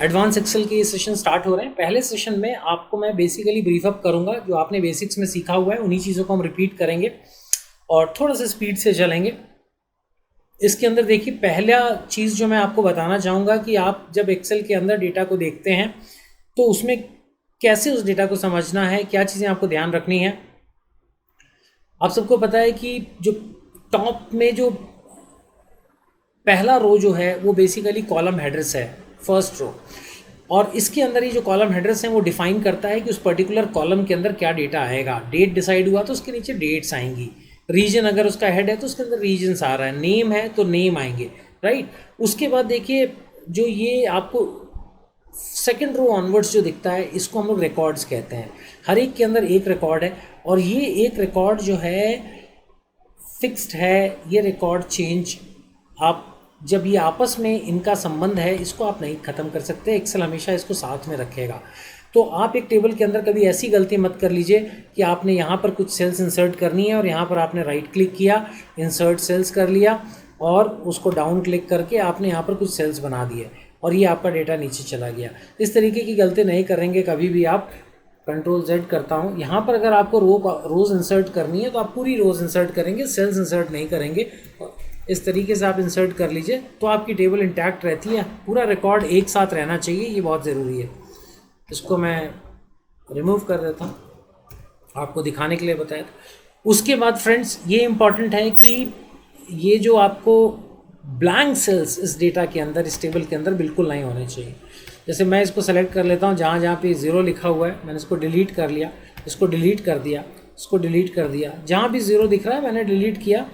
Advance Excel के ये session start हो रहे हैं। पहले सेशन में आपको मैं बेसिकली ब्रीफ अप करूंगा, जो आपने बेसिक्स में सीखा हुआ है उन्हीं चीज़ों को हम रिपीट करेंगे और थोड़ा सा स्पीड से चलेंगे। इसके अंदर देखिए, पहला चीज़ जो मैं आपको बताना चाहूँगा कि आप जब एक्सेल के अंदर डेटा को देखते हैं तो उसमें कैसे उस डेटा को समझना है, क्या चीज़ें आपको ध्यान रखनी है। आप सबको पता है कि जो टॉप में जो पहला रो जो है वो बेसिकली कॉलम हेडर्स है, फर्स्ट रो, और इसके अंदर ये जो कॉलम हेडर्स हैं वो डिफाइन करता है कि उस पर्टिकुलर कॉलम के अंदर क्या डेटा आएगा। डेट डिसाइड हुआ तो उसके नीचे डेट्स आएंगी, रीजन अगर उसका हेड है तो उसके अंदर रीजन्स आ रहा है, नेम है तो नेम आएंगे, राइट। उसके बाद देखिए, जो ये आपको सेकेंड रो ऑनवर्ड्स जो दिखता है इसको हम लोग रिकॉर्ड्स कहते हैं। हर एक के अंदर एक रिकॉर्ड है और ये एक रिकॉर्ड जो है फिक्स्ड है। ये रिकॉर्ड चेंज आप जब ये आपस में इनका संबंध है इसको आप नहीं ख़त्म कर सकते, एक्सेल हमेशा इसको साथ में रखेगा। तो आप एक टेबल के अंदर कभी ऐसी गलती मत कर लीजिए कि आपने यहाँ पर कुछ सेल्स इंसर्ट करनी है और यहाँ पर आपने राइट क्लिक किया, इंसर्ट सेल्स कर लिया और उसको डाउन क्लिक करके आपने यहाँ पर कुछ सेल्स बना दिए और ये आपका डेटा नीचे चला गया। इस तरीके की गलती नहीं करेंगे कभी भी आप। कंट्रोल Z करता हूँ। यहाँ पर अगर आपको रोज़ इंसर्ट करनी है तो आप पूरी रोज़ इंसर्ट करेंगे, सेल्स इंसर्ट नहीं करेंगे। इस तरीके से आप इंसर्ट कर लीजिए तो आपकी टेबल इंटैक्ट रहती है, पूरा रिकॉर्ड एक साथ रहना चाहिए, ये बहुत ज़रूरी है। इसको मैं रिमूव कर देता हूँ, आपको दिखाने के लिए बताया था। उसके बाद फ्रेंड्स ये इम्पॉर्टेंट है कि ये जो आपको ब्लैंक सेल्स इस डेटा के अंदर, इस टेबल के अंदर बिल्कुल नहीं होने चाहिए। जैसे मैं इसको सेलेक्ट कर लेता हूँ, जहाँ जहाँ पे 0 लिखा हुआ है मैंने इसको डिलीट कर लिया, इसको डिलीट कर दिया, इसको डिलीट कर दिया। जहाँ भी 0 दिख रहा है मैंने डिलीट किया।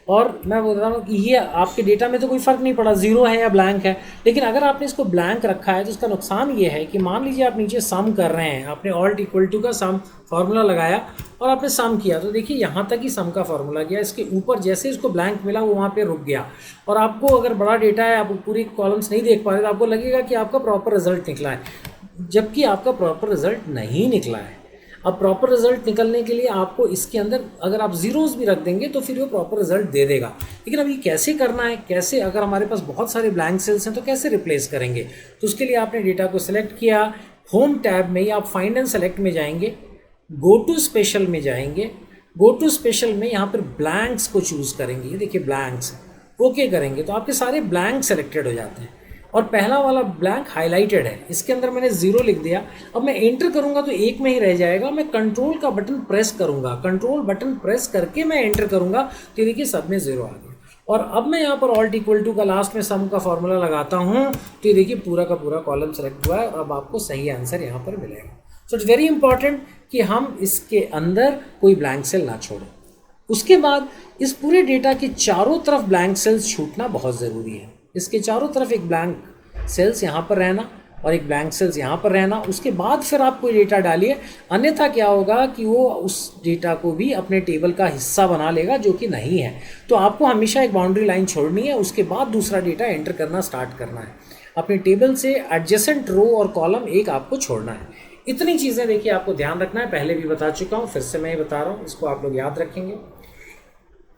और मैं बोल रहा हूँ कि ये आपके डेटा में तो कोई फ़र्क नहीं पड़ा 0 है या ब्लैंक है, लेकिन अगर आपने इसको ब्लैंक रखा है तो उसका नुकसान ये है कि मान लीजिए आप नीचे सम कर रहे हैं, आपने ऑल्ट इक्वल टू का सम फार्मूला लगाया और आपने सम किया तो देखिए यहाँ तक ही सम का फार्मूला गया, इसके ऊपर जैसे इसको ब्लैंक मिला वो वहाँ पे रुक गया। और आपको अगर बड़ा डेटा है, आप पूरी कॉलम्स नहीं देख पा रहे तो आपको लगेगा कि आपका प्रॉपर रिजल्ट निकला है, जबकि आपका प्रॉपर रिजल्ट नहीं निकला है। अब प्रॉपर रिजल्ट निकलने के लिए आपको इसके अंदर अगर आप ज़ीरोज़ भी रख देंगे तो फिर वो प्रॉपर रिजल्ट दे देगा। लेकिन अब ये कैसे करना है, कैसे, अगर हमारे पास बहुत सारे ब्लैंक सेल्स हैं तो कैसे रिप्लेस करेंगे। तो उसके लिए आपने डेटा को सिलेक्ट किया, होम टैब में या आप फाइंड एंड सेलेक्ट में जाएंगे, गो टू स्पेशल में जाएंगे, गो टू स्पेशल में यहाँ पर ब्लैंक्स को चूज़ करेंगे। ये देखिए ब्लैंक्स, ओके करेंगे तो आपके सारे ब्लैंक सेलेक्टेड हो जाते हैं और पहला वाला ब्लैंक हाईलाइटेड है, इसके अंदर मैंने 0 लिख दिया। अब मैं एंटर करूंगा तो एक में ही रह जाएगा। मैं कंट्रोल का बटन प्रेस करूंगा, कंट्रोल बटन प्रेस करके मैं एंटर करूंगा तो देखिए सब में 0 आ गया। और अब मैं यहाँ पर ऑल्ट इक्वल टू का लास्ट में सम का फॉर्मूला लगाता हूँ तो ये देखिए पूरा का पूरा कॉलम सेलेक्ट हुआ है और अब आपको सही आंसर यहाँ पर मिलेगा। सो इट्स वेरी इंपॉर्टेंट कि हम इसके अंदर कोई ब्लैंक सेल ना छोड़ें। उसके बाद इस पूरे डेटा के चारों तरफ ब्लैंक सेल्स छूटना बहुत ज़रूरी है। इसके चारों तरफ एक ब्लैंक सेल्स यहाँ पर रहना और एक ब्लैंक सेल्स यहाँ पर रहना। उसके बाद फिर आप कोई डेटा डालिए, अन्यथा क्या होगा कि वो उस डेटा को भी अपने टेबल का हिस्सा बना लेगा जो कि नहीं है। तो आपको हमेशा एक बाउंड्री लाइन छोड़नी है, उसके बाद दूसरा डेटा एंटर करना स्टार्ट करना है। अपने टेबल से एडजेसेंट रो और कॉलम एक आपको छोड़ना है। इतनी चीज़ें देखिए आपको ध्यान रखना है, पहले भी बता चुका हूँ, फिर से मैं ये बता रहा हूँ, इसको आप लोग याद रखेंगे।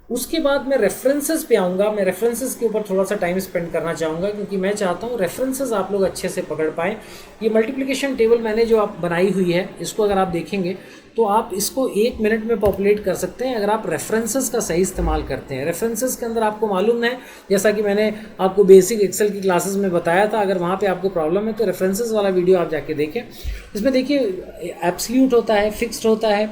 उसके बाद मैं रेफरेंसेस पे आऊँगा। मैं रेफरेंसेस के ऊपर थोड़ा सा टाइम स्पेंड करना चाहूँगा क्योंकि मैं चाहता हूँ रेफरेंसेस आप लोग अच्छे से पकड़ पाएँ। ये मल्टीप्लिकेशन टेबल मैंने जो आप बनाई हुई है, इसको अगर आप देखेंगे तो आप इसको 1 मिनट में पॉपुलेट कर सकते हैं अगर आप रेफरेंसेस का सही इस्तेमाल करते हैं। रेफरेंसेस के अंदर आपको मालूम है, जैसा कि मैंने आपको बेसिक एक्सेल की क्लासेस में बताया था, अगर वहाँ पर आपको प्रॉब्लम है तो रेफरेंसेस वाला वीडियो आप जाके देखें। इसमें देखिए एब्सोल्यूट होता है, फिक्स्ड होता है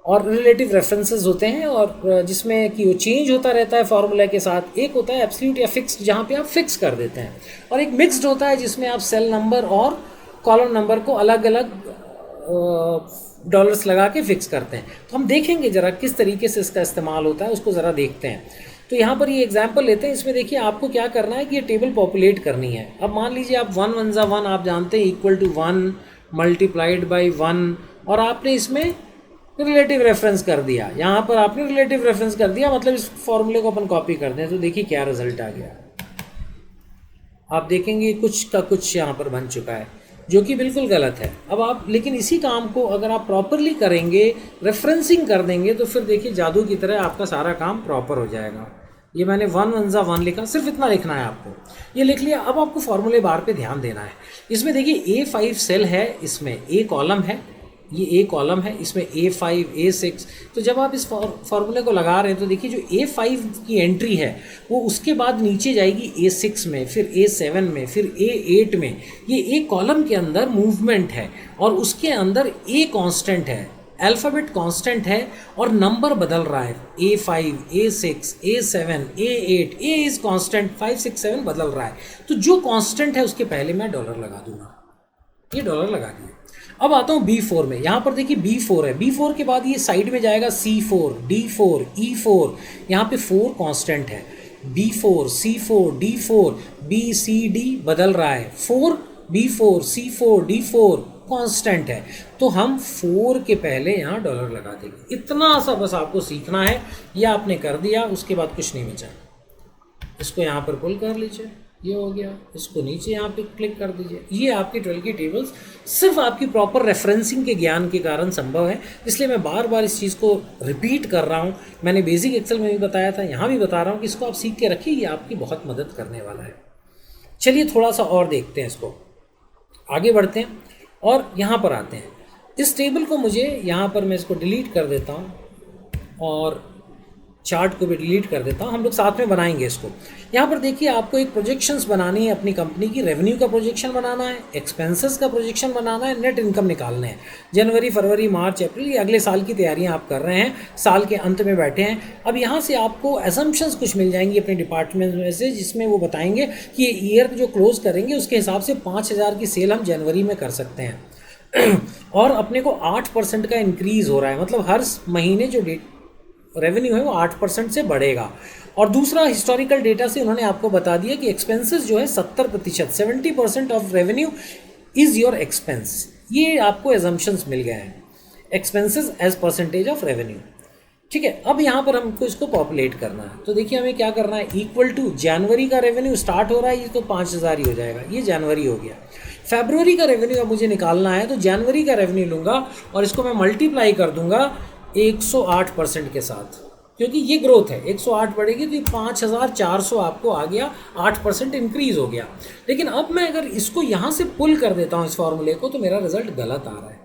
और रिलेटिव रेफरेंसेस होते हैं, और जिसमें कि वो चेंज होता रहता है फार्मूला के साथ। एक होता है एब्सोल्यूट या फिक्स्ड जहाँ पे आप फिक्स कर देते हैं, और एक मिक्स्ड होता है जिसमें आप सेल नंबर और कॉलम नंबर को अलग अलग डॉलर्स लगा के फिक्स करते हैं। तो हम देखेंगे ज़रा किस तरीके से इसका इस्तेमाल होता है, उसको ज़रा देखते हैं। तो यहाँ पर ये एग्जाम्पल लेते हैं। इसमें देखिए आपको क्या करना है कि ये टेबल पॉपुलेट करनी है। अब मान लीजिए आप 1 1 ज़ा 1 आप जानते हैं इक्वल टू 1 मल्टीप्लाइड बाई 1, और आपने इसमें रिलेटिव रेफरेंस कर दिया। यहाँ पर आपने रिलेटिव रेफरेंस कर दिया, मतलब इस फॉर्मूले को अपन कॉपी कर दें तो देखिए क्या रिजल्ट आ गया। आप देखेंगे कुछ का कुछ यहाँ पर बन चुका है जो कि बिल्कुल गलत है। अब आप लेकिन इसी काम को अगर आप प्रॉपरली करेंगे, रेफरेंसिंग कर देंगे, तो फिर देखिए जादू की तरह आपका सारा काम प्रॉपर हो जाएगा। ये मैंने 1 1 जा 1 लिखा, सिर्फ इतना लिखना है आपको, ये लिख लिया। अब आपको फॉर्मूले बार पे ध्यान देना है। इसमें देखिए A5 सेल है, इसमें A कॉलम है, ये A कॉलम है, इसमें A5 A6। तो जब आप इस फॉर्मूले को लगा रहे हैं तो देखिए जो A5 की एंट्री है वो उसके बाद नीचे जाएगी A6 में, फिर A7 में, फिर A8 में। ये A कॉलम के अंदर मूवमेंट है और उसके अंदर A कांस्टेंट है, अल्फ़ाबेट कांस्टेंट है और नंबर बदल रहा है। A5 A6 A7 A8, A is constant, 5 6 7 बदल रहा है। तो जो कांस्टेंट है उसके पहले मैं डॉलर लगा दूंगा, ये डॉलर लगा दिया। अब आता हूँ B4 में। यहाँ पर देखिए B4 है, B4 के बाद ये साइड में जाएगा C4 D4 E4, यहाँ पे 4 कांस्टेंट है, B4 C4 D4 B C D बदल रहा है, 4 B4 C4 D4 कांस्टेंट है। तो हम 4 के पहले यहाँ डॉलर लगा देंगे। इतना सा बस आपको सीखना है, ये आपने कर दिया, उसके बाद कुछ नहीं बचा। इसको यहाँ पर पुल कर लीजिए, ये हो गया। इसको नीचे यहाँ पे क्लिक कर दीजिए। ये आपकी 12 की टेबल्स सिर्फ आपकी प्रॉपर रेफरेंसिंग के ज्ञान के कारण संभव है, इसलिए मैं बार बार इस चीज़ को रिपीट कर रहा हूँ। मैंने बेसिक एक्सेल में भी बताया था, यहाँ भी बता रहा हूँ कि इसको आप सीख के रखिए, ये आपकी बहुत मदद करने वाला है। चलिए थोड़ा सा और देखते हैं, इसको आगे बढ़ते हैं और यहाँ पर आते हैं। इस टेबल को मुझे यहाँ पर मैं इसको डिलीट कर देता हूँ और चार्ट को भी डिलीट कर देता हूँ, हम लोग साथ में बनाएंगे इसको। यहाँ पर देखिए आपको एक प्रोजेक्शंस बनानी है अपनी कंपनी की। रेवेन्यू का प्रोजेक्शन बनाना है, एक्सपेंसेस का प्रोजेक्शन बनाना है, नेट इनकम निकालना है। जनवरी फरवरी मार्च अप्रैल, ये अगले साल की तैयारियाँ आप कर रहे हैं, साल के अंत में बैठे हैं। अब यहाँ से आपको असम्पशंस कुछ मिल जाएंगी अपने डिपार्टमेंट में से, जिसमें वो बताएंगे कि ये ईयर जो क्लोज करेंगे उसके हिसाब से 5,000 की सेल हम जनवरी में कर सकते हैं और अपने को 8% का इंक्रीज़ हो रहा है, मतलब हर महीने जो रेवेन्यू है वो 8% से बढ़ेगा। और दूसरा हिस्टोरिकल डेटा से उन्होंने आपको बता दिया कि एक्सपेंसेस जो है 70%, 70% of revenue is your expense. ये आपको एजम्पशंस मिल गए हैं, expenses as percentage of revenue. ठीक है, अब यहाँ पर हमको इसको पॉपुलेट करना है। तो देखिए हमें क्या करना है, इक्वल टू जनवरी का रेवेन्यू स्टार्ट हो रहा है, ये तो 5,000 ही हो जाएगा, ये जनवरी हो गया। फरवरी का रेवेन्यू अब मुझे निकालना है, तो जनवरी का रेवेन्यू लूँगा और इसको मैं मल्टीप्लाई कर दूंगा 108% के साथ, क्योंकि ये ग्रोथ है, 108 बढ़ेगी तो ये 5,400 आपको आ गया, 8% इंक्रीज हो गया। लेकिन अब मैं अगर इसको यहाँ से पुल कर देता हूँ इस फॉर्मूले को, तो मेरा रिजल्ट गलत आ रहा है।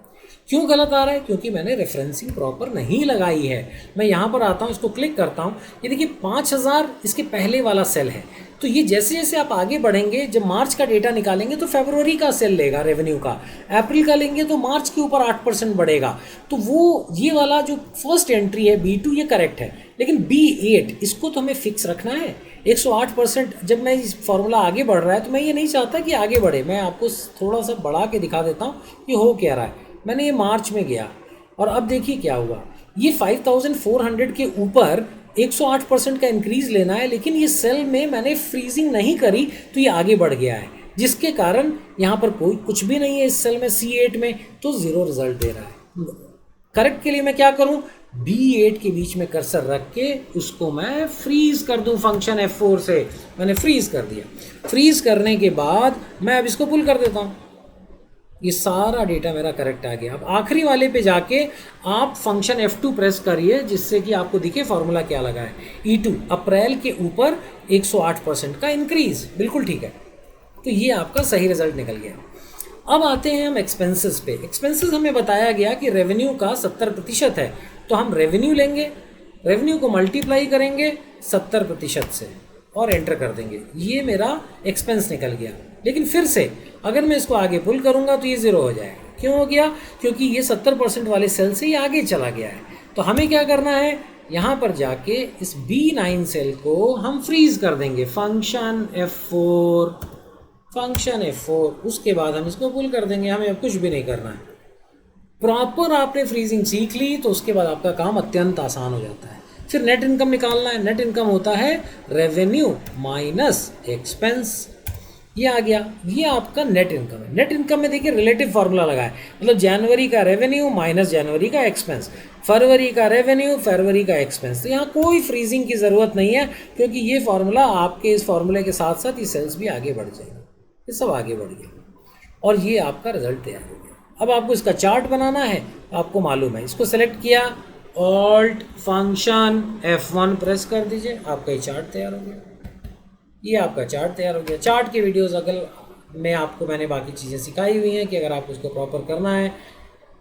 क्यों गलत आ रहा है? क्योंकि मैंने रेफरेंसिंग प्रॉपर नहीं लगाई है। मैं यहाँ पर आता हूँ, इसको क्लिक करता हूँ, ये देखिए 5,000 इसके पहले वाला सेल है। तो ये जैसे जैसे आप आगे बढ़ेंगे, जब मार्च का डेटा निकालेंगे तो फरवरी का सेल लेगा रेवेन्यू का, अप्रैल का लेंगे तो मार्च के ऊपर 8% बढ़ेगा। तो वो ये वाला जो फर्स्ट एंट्री है B2 ये करेक्ट है, लेकिन B8 इसको तो हमें फिक्स रखना है। 108% जब मैं इस फॉर्मूला आगे बढ़ रहा है तो मैं ये नहीं चाहता कि आगे बढ़े। मैं आपको थोड़ा सा बढ़ा के दिखा देता हूँ ये हो क्या रहा है। मैंने ये मार्च में गया और अब देखिए क्या हुआ, ये 5,400 के ऊपर 108% का इंक्रीज लेना है, लेकिन ये सेल में मैंने फ्रीजिंग नहीं करी तो ये आगे बढ़ गया है, जिसके कारण यहाँ पर कोई कुछ भी नहीं है इस सेल में C8 में, तो 0 रिजल्ट दे रहा है। करेक्ट के लिए मैं क्या करूँ, B8 के बीच में कर्सर रख के उसको मैं फ्रीज कर दूं फंक्शन F4 से। मैंने फ्रीज कर दिया। फ्रीज करने के बाद मैं अब इसको पुल कर देता हूँ, ये सारा डेटा मेरा करेक्ट आ गया। अब आखिरी वाले पे जाके आप फंक्शन F2 प्रेस करिए, जिससे कि आपको दिखे फॉर्मूला क्या लगा है, E2 अप्रैल के ऊपर 108% का इंक्रीज। बिल्कुल ठीक है, तो ये आपका सही रिजल्ट निकल गया। अब आते हैं हम एक्सपेंसेस पे। एक्सपेंसेस हमें बताया गया कि रेवेन्यू का 70% है, तो हम रेवेन्यू लेंगे, रेवेन्यू को मल्टीप्लाई करेंगे 70% से और एंटर कर देंगे। ये मेरा एक्सपेंस निकल गया। लेकिन फिर से अगर मैं इसको आगे पुल करूंगा तो ये 0 हो जाएगा। क्यों हो गया? क्योंकि ये 70% वाले सेल से ये आगे चला गया है। तो हमें क्या करना है, यहाँ पर जाके इस B9 सेल को हम फ्रीज कर देंगे, फंक्शन F4। उसके बाद हम इसको पुल कर देंगे। हमें अब कुछ भी नहीं करना है। प्रॉपर आपने फ्रीजिंग सीख ली तो उसके बाद आपका काम अत्यंत आसान हो जाता है। फिर नेट इनकम निकालना है। नेट इनकम होता है रेवेन्यू माइनस एक्सपेंस। ये आ गया, ये आपका नेट इनकम है। नेट इनकम में देखिए रिलेटिव फार्मूला लगा है, मतलब जनवरी का रेवेन्यू माइनस जनवरी का एक्सपेंस, फरवरी का रेवेन्यू फरवरी का एक्सपेंस। तो यहाँ कोई फ्रीजिंग की ज़रूरत नहीं है, क्योंकि ये फार्मूला आपके इस फार्मूले के साथ साथ ये सेल्स भी आगे बढ़ जाएंगे। ये सब आगे बढ़ गया और ये आपका रिजल्ट तैयार हो गया। अब आपको इसका चार्ट बनाना है, आपको मालूम है। इसको सेलेक्ट किया, ऑल्ट फंक्शन F1 प्रेस कर दीजिए, आपका ये चार्ट तैयार हो गया। ये आपका चार्ट तैयार हो गया। चार्ट के वीडियोस अगर मैंने बाकी चीज़ें सिखाई हुई हैं कि अगर आप उसको प्रॉपर करना है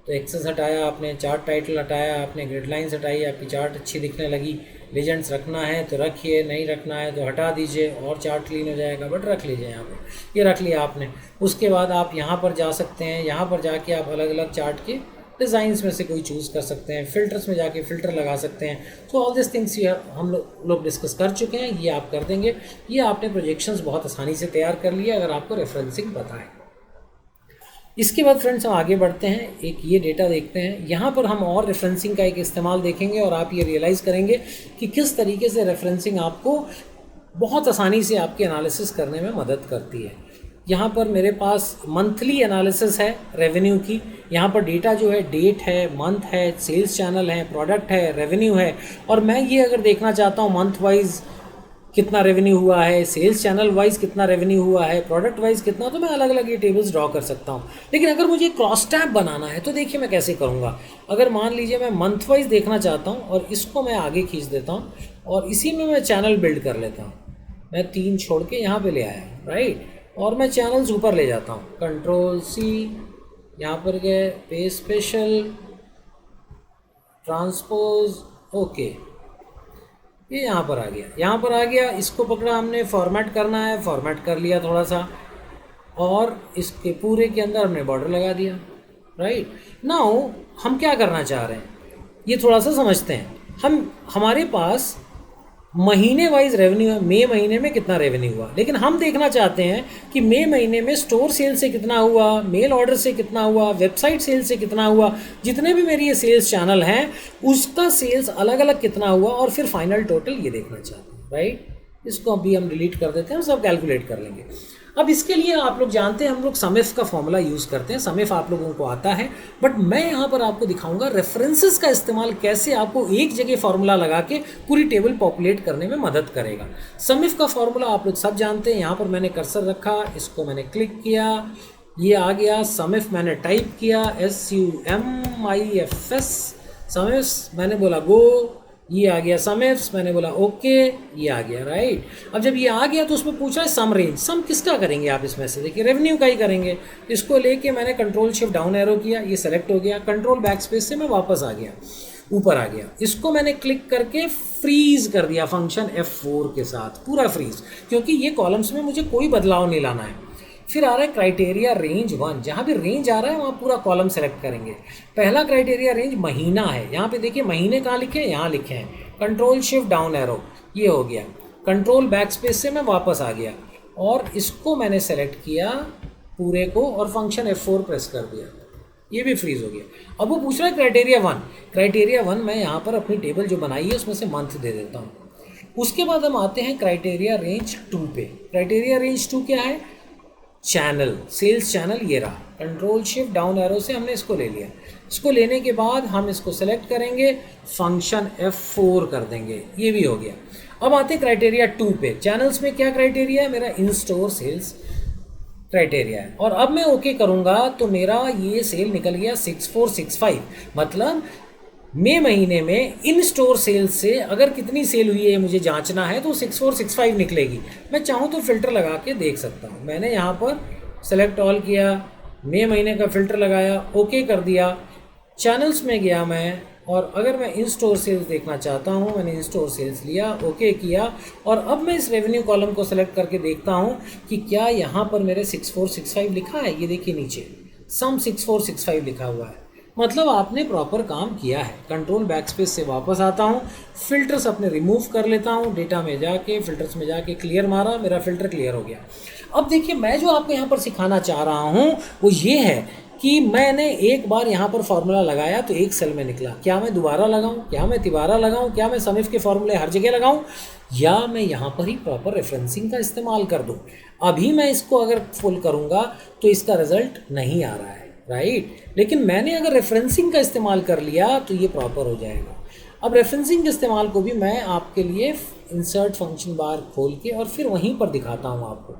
तो एक्सेस हटाया आपने, चार्ट टाइटल हटाया आपने, ग्रिड लाइन्स हटाई, आपकी चार्ट अच्छी दिखने लगी। लीजेंड्स रखना है तो रखिए, नहीं रखना है तो हटा दीजिए और चार्ट क्लीन हो जाएगा, बट रख लीजिए यहाँ पर। ये रख लिया आपने। उसके बाद आप यहाँ पर जा सकते हैं, यहाँ पर जाके आप अलग अलग चार्ट के डिज़ाइंस में से कोई चूज़ कर सकते हैं, फिल्टर्स में जाके फ़िल्टर लगा सकते हैं। सो ऑल दिस थिंग्स हम लोग डिस्कस कर चुके हैं, ये आप कर देंगे। ये आपने प्रोजेक्शंस बहुत आसानी से तैयार कर लिया अगर आपको रेफरेंसिंग पता है। इसके बाद फ्रेंड्स हम आगे बढ़ते हैं, एक ये डेटा देखते हैं। यहाँ पर हम और रेफरेंसिंग का एक इस्तेमाल देखेंगे और आप ये रियलाइज़ करेंगे कि किस तरीके से रेफरेंसिंग आपको बहुत आसानी से आपके एनालिसिस करने में मदद करती है। यहाँ पर मेरे पास मंथली एनालिसिस है रेवेन्यू की। यहाँ पर डेटा जो है डेट है, मंथ है, सेल्स चैनल है, प्रोडक्ट है, रेवेन्यू है। और मैं ये अगर देखना चाहता हूँ मंथ वाइज कितना रेवेन्यू हुआ है, सेल्स चैनल वाइज कितना रेवेन्यू हुआ है, प्रोडक्ट वाइज कितना, तो मैं अलग अलग ये टेबल्स ड्रॉ कर सकता हूँ। लेकिन अगर मुझे क्रॉस टैब बनाना है तो देखिए मैं कैसे करूँगा। अगर मान लीजिए मैं मंथ वाइज देखना चाहता हूँ और इसको मैं आगे खींच देता हूँ और इसी में मैं चैनल बिल्ड कर लेता हूँ। मैं 3 छोड़ के यहाँ पे ले आया, राइट, और मैं चैनल्स ऊपर ले जाता हूँ, कंट्रोल C, यहाँ पर गए, पे स्पेशल, ट्रांसपोज, ओके, ये यहाँ पर आ गया। यहाँ पर आ गया, इसको पकड़ा हमने, फॉर्मेट करना है, फॉर्मेट कर लिया थोड़ा सा, और इसके पूरे के अंदर हमने बॉर्डर लगा दिया, राइट। नाउ हम क्या करना चाह रहे हैं ये थोड़ा सा समझते हैं। हमारे पास महीने वाइज रेवेन्यू है, मई महीने में कितना रेवेन्यू हुआ, लेकिन हम देखना चाहते हैं कि मई महीने में स्टोर सेल से कितना हुआ, मेल ऑर्डर से कितना हुआ, वेबसाइट सेल से कितना हुआ, जितने भी मेरी ये सेल्स चैनल हैं उसका सेल्स अलग अलग कितना हुआ, और फिर फाइनल टोटल ये देखना चाहते हैं, राइट। इसको अभी हम डिलीट कर देते हैं, हम सब कैलकुलेट कर लेंगे। अब इसके लिए आप लोग जानते हैं हम लोग समिफ का फॉर्मूला यूज़ करते हैं, समिफ आप लोगों को आता है, बट मैं यहाँ पर आपको दिखाऊंगा रेफरेंसेस का इस्तेमाल कैसे आपको एक जगह फॉर्मूला लगा के पूरी टेबल पॉपुलेट करने में मदद करेगा। समिफ का फॉर्मूला आप लोग सब जानते हैं। यहाँ पर मैंने कर्सर रखा, इसको मैंने क्लिक किया, ये आ गया समिफ, मैंने टाइप किया SUMIFS समिफ, मैंने बोला गो, ये आ गया समिफ्स, मैंने बोला ओके, ये आ गया, राइट। अब जब ये आ गया तो उसमें पूछा है सम रेंज, सम किसका करेंगे आप इसमें से, देखिए रेवेन्यू का ही करेंगे। इसको लेके मैंने कंट्रोल शिफ्ट डाउन एरो किया, ये सेलेक्ट हो गया, कंट्रोल बैक स्पेस से मैं वापस आ गया, ऊपर आ गया। इसको मैंने क्लिक करके फ्रीज कर दिया फंक्शन F4 के साथ, पूरा फ्रीज, क्योंकि ये कॉलम्स में मुझे कोई बदलाव नहीं लाना है। फिर आ रहा है क्राइटेरिया रेंज 1, जहाँ भी रेंज आ रहा है वहाँ पूरा कॉलम सेलेक्ट करेंगे। पहला क्राइटेरिया रेंज महीना है, यहाँ पे देखिए महीने कहाँ लिखे हैं, यहाँ लिखे हैं, कंट्रोल शिफ्ट डाउन एरो, ये हो गया, कंट्रोल बैक स्पेस से मैं वापस आ गया और इसको मैंने सेलेक्ट किया पूरे को और फंक्शन F4 प्रेस कर दिया, ये भी फ्रीज हो गया। अब वो पूछ रहा है क्राइटेरिया 1, क्राइटेरिया 1 मैं यहाँ पर अपनी टेबल जो बनाई है उसमें से मंथ दे देता हूँ। उसके बाद हम आते हैं क्राइटेरिया रेंज 2 पे। क्राइटेरिया रेंज 2 क्या है, चैनल, सेल्स चैनल, ये रहा, कंट्रोल शिफ्ट डाउन एरो से हमने इसको ले लिया। इसको लेने के बाद हम इसको सेलेक्ट करेंगे, फंक्शन F4 कर देंगे, ये भी हो गया। अब आते हैं क्राइटेरिया 2 पे। चैनल्स में क्या क्राइटेरिया है, मेरा इन स्टोर सेल्स क्राइटेरिया है, और अब मैं ओके करूँगा तो मेरा ये सेल निकल गया 6465, मतलब मई महीने में इन स्टोर सेल से अगर कितनी सेल हुई है मुझे जांचना है तो 6465 निकलेगी। मैं चाहूँ तो फ़िल्टर लगा के देख सकता हूँ। मैंने यहाँ पर सेलेक्ट ऑल किया, मई महीने का फ़िल्टर लगाया, ओके कर दिया, चैनल्स में गया मैं, और अगर मैं इन स्टोर सेल्स देखना चाहता हूँ, मैंने इन स्टोर सेल्स लिया, ओके किया, और अब मैं इस रेवेन्यू कॉलम को सेलेक्ट करके देखता हूँ कि क्या यहाँ पर मेरे 6465 लिखा है। ये देखिए नीचे सम 6465 लिखा हुआ है, मतलब आपने प्रॉपर काम किया है। कंट्रोल बैक स्पेस से वापस आता हूँ, फिल्टर्स अपने रिमूव कर लेता हूँ, डेटा में जाके फिल्टर्स में जाके क्लियर मारा, मेरा फिल्टर क्लियर हो गया। अब देखिए मैं जो आपको यहाँ पर सिखाना चाह रहा हूँ वो ये है कि मैंने एक बार यहाँ पर फॉर्मूला लगाया तो एक सेल में निकला, क्या मैं दोबारा लगाऊं, क्या मैं तिबारा लगाऊं, क्या मैं समिफ के फॉर्मूले हर जगह लगाऊं, या मैं यहाँ पर ही प्रॉपर रेफरेंसिंग का इस्तेमाल कर दूं। अभी मैं इसको अगर फुल करूँगा तो इसका रिजल्ट नहीं आ रहा है, राइट, लेकिन मैंने अगर रेफरेंसिंग का इस्तेमाल कर लिया तो ये प्रॉपर हो जाएगा। अब रेफरेंसिंग के इस्तेमाल को भी मैं आपके लिए इंसर्ट फंक्शन बार खोल के और फिर वहीं पर दिखाता हूँ आपको।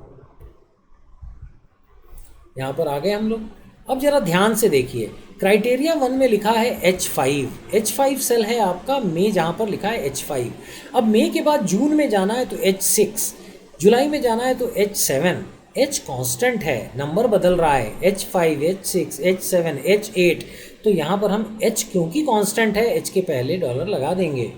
यहाँ पर आ गए हम लोग। अब ज़रा ध्यान से देखिए, क्राइटेरिया 1 में लिखा है H5, H5 सेल है आपका मई, जहाँ पर लिखा है H5। अब मई के बाद जून में जाना है तो H6, जुलाई में जाना है तो H7। H कांस्टेंट है, नंबर बदल रहा है, H5, H6, H7, H8। तो यहाँ पर हम H क्योंकि कांस्टेंट है, H के पहले डॉलर लगा देंगे,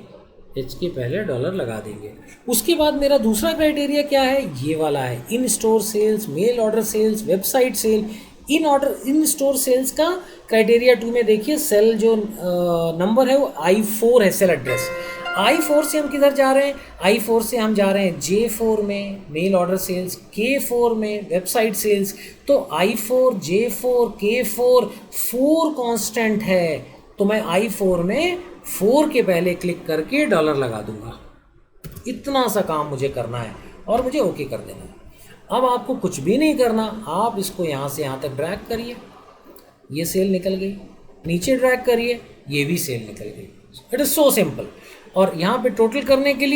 H के पहले डॉलर लगा देंगे। उसके बाद मेरा दूसरा क्राइटेरिया क्या है, ये वाला है, in store sales, mail order sales, website sale. In store sales का क्राइटेरिया 2 में देखिए, सेल जो नंबर है वो I4 है, सेल एड्रेस। I4 से हम किधर जा रहे हैं, I4 से हम जा रहे हैं J4 में, मेल ऑर्डर सेल्स, K4 में, वेबसाइट सेल्स। तो I4, J4, K4, 4 कांस्टेंट है, तो मैं I4 में 4 के पहले क्लिक करके डॉलर लगा दूंगा। इतना सा काम मुझे करना है और मुझे ओके कर देना है। अब आपको कुछ भी नहीं करना, आप इसको यहाँ से यहाँ तक ड्रैग करिए, ये सेल निकल गई, नीचे ड्रैग करिए, ये भी सेल निकल गई। It is so simple. और यहाँ पे टोटल करने के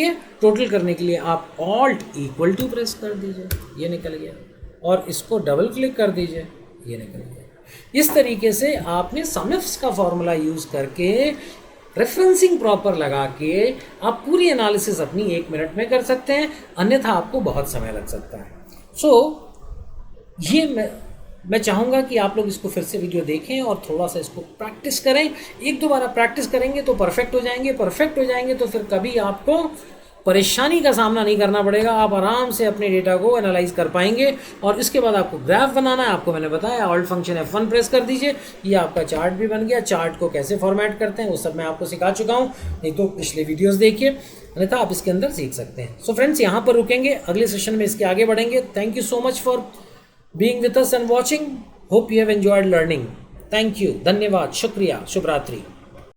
लिए आप ऑल्ट इक्वल टू प्रेस कर दीजिए, ये निकल गया, और इसको डबल क्लिक कर दीजिए, ये निकल गया। इस तरीके से आपने समिफ्स का फॉर्मूला यूज़ करके, रेफरेंसिंग प्रॉपर लगा के आप पूरी एनालिसिस अपनी 1 मिनट में कर सकते हैं, अन्यथा आपको बहुत समय लग सकता है। ये मैं चाहूँगा कि आप लोग इसको फिर से वीडियो देखें और थोड़ा सा इसको प्रैक्टिस करें। 1-2 बार आप प्रैक्टिस करेंगे तो परफेक्ट हो जाएंगे, तो फिर कभी आपको परेशानी का सामना नहीं करना पड़ेगा, आप आराम से अपने डेटा को एनालाइज कर पाएंगे। और इसके बाद आपको ग्राफ बनाना है, आपको मैंने बताया, ऑल्ट फंक्शन F1 प्रेस कर दीजिए, ये आपका चार्ट भी बन गया। चार्ट को कैसे फॉर्मेट करते हैं वो सब मैं आपको सिखा चुका हूँ, नहीं तो पिछले वीडियोज़ देखिए, अन्यथा आप इसके अंदर सीख सकते हैं। सो फ्रेंड्स, यहाँ पर रुकेंगे, अगले सेशन में इसके आगे बढ़ेंगे। Thank you so much for being with us and watching. Hope you have enjoyed learning. Thank you. धन्यवाद, शुक्रिया, शुभ रात्रि।